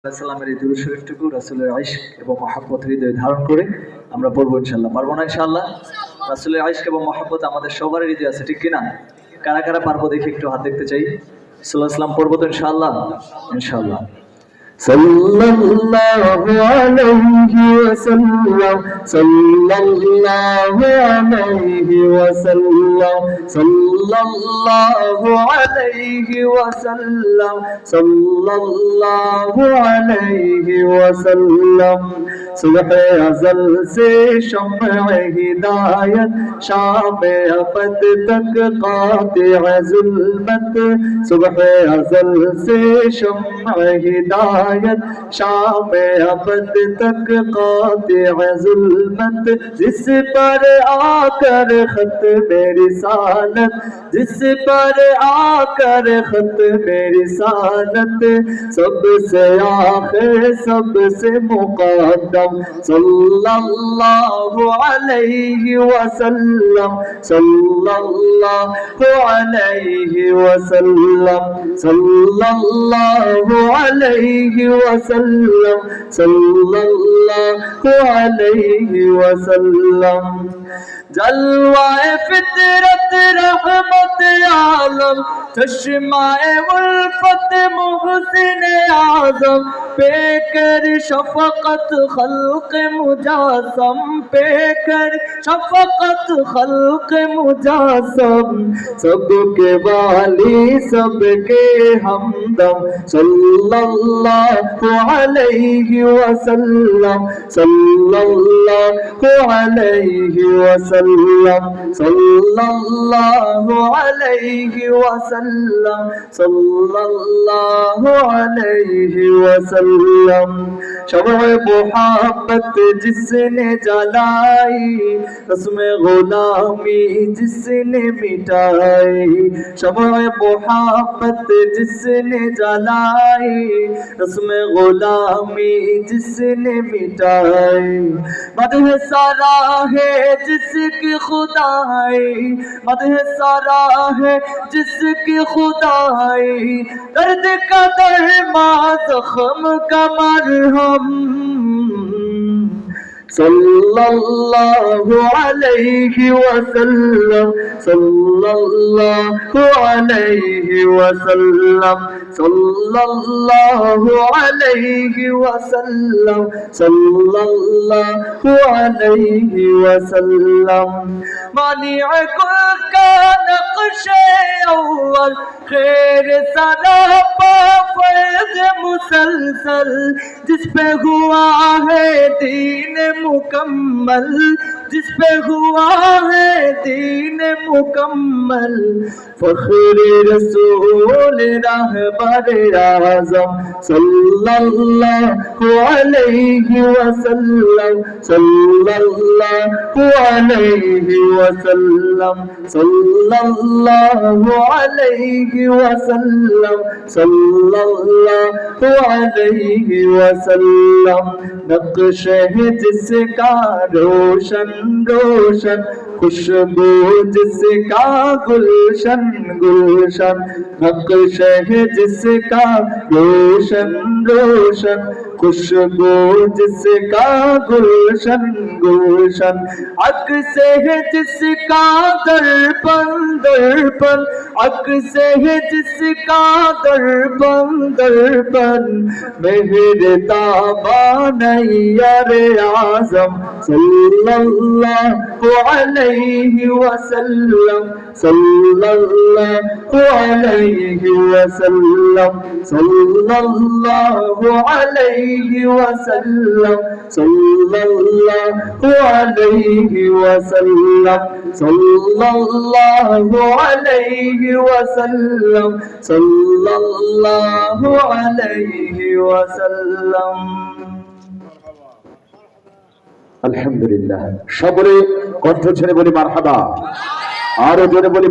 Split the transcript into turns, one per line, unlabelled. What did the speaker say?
সাল্লামের এই দুরূদ শরীফটুকু রাসূলের ইশক এবং মহব্বত হৃদয়ে ধারণ করে আমরা পড়বো ইনশাআল্লাহ। পারবো না ইনশাআল্লাহ? রাসূলের ইশক এবং মহব্বত আমাদের সবার হৃদয়ে আছে, ঠিক কিনা? কারা কারা পারবো দেখি একটু হাত দেখতে চাই। সাল্লাল্লাহু আলাইহি ওয়াসাল্লাম পড়বো তো ইনশাআল্লাহ? ইনশাআল্লাহ। সাল্লাল্লাহু আলাইহি ওয়াসাল্লাম, সাল্লাল্লাহু আলাইহি ওয়াসাল্লাম, সাল্লাল্লাহু আলাইহি ওয়াসাল্লাম, সাল্লাল্লাহু আলাইহি ওয়াসাল্লাম। सुबह अज़ल से शम्अ हिदायत, शाम अबद तक कातिअ ज़ुल्मत। सुबह अज़ल से शम्अ हिदायत, शाम अबद तक कातिअ ज़ुल्मत। जिस पर आकर ख़त्म रिसालत, जिस पर आकर ख़त्म रिसालत, सबसे आखिर सबसे मुक़द्दम, सल्लल्लाहु अलैहि वसल्लम, सल्लल्लाहु अलैहि वसल्लम, सल्लल्लाहु अलैहि वसल्लम, सल्लल्लाहु अलैहि वसल्लम। जलवाए फितरत रहमत आलम, चश्माए उल्फत मुहसिन आज़म, पेकर शफ़क़त खल्क़ मुजासम, पेकर शफ़क़त खल्क़ मुजासम। सबके वाली सबके हमदम, सल्लल्लाहु अलैहि वसल्लम, सल्लल्लाहु अलैहि वसल्लम, सल्लल्लाहु अलैहि वसल्लम, सल्लल्लाहु अलैहि वसल्लम। शम्अ मोहब्बत जिसने जलाई, उसमें गुलामी जिसने मिटाई। शम्अ मोहब्बत जिसने जलाई, उसमें गुलामी जिसने मिटाई। मदह सारा है जिसकी खुदाई, मदह सारा है जिसकी खुदाई। दर्द का दरमा, ज़ख्म का मरहम, सल्लल्लाहु अलैहि वसल्लम, सल्लल्लाहु अलैहि वसल्लम, सल्लल्लाहु अलैहि वसल्लम, सल्लल्लाहु अलैहि वसल्लम। मानिअ कुल का नक्शे अव्वल, खैर सरापा फैज़ मुसलसल, जिस पे हुआ है दीन मुकम्मल, जिस पे हुआ है दीन मुकम्मल। फ़ख्र रसूल रहबर आज़म, सल्लल्लाहु अलैहि वसल्लम, सल्लल्लाहु अलैहि वसल्लम, सल्लल्लाहु अलैहि वसल्लम, सल्लल्लाहु अलैहि वसल्लम। नक्शे जिसका रोशन रोशन, खुशबू जिसका गुलशन गुलशन। नक्शे जिसका रोशन रोशन, खुशबू जिसका गुलशन गुलशन। अक्स है जिसका दर्पण दर्पण, अक्स है जिसका दर्पण दर्पण। मेहर ताबा नैयर आज़म, सल्लल्लाहु अलैहि वसल्लम, सल्लल्लाहु अलैहि वसल्लम, सल्लल्लाहु अलैहि वसल्लम, सल्लल्लाहु अलैहि वसल्लम, सल्लल्लाहु अलैहि वसल्लम, सल्लल्लाहु अलैहि वसल्लम। আলহামদুলিল্লাহ। সকলে কণ্ঠ ছেড়ে বলি মারহাবা, আরো জোরে বলি।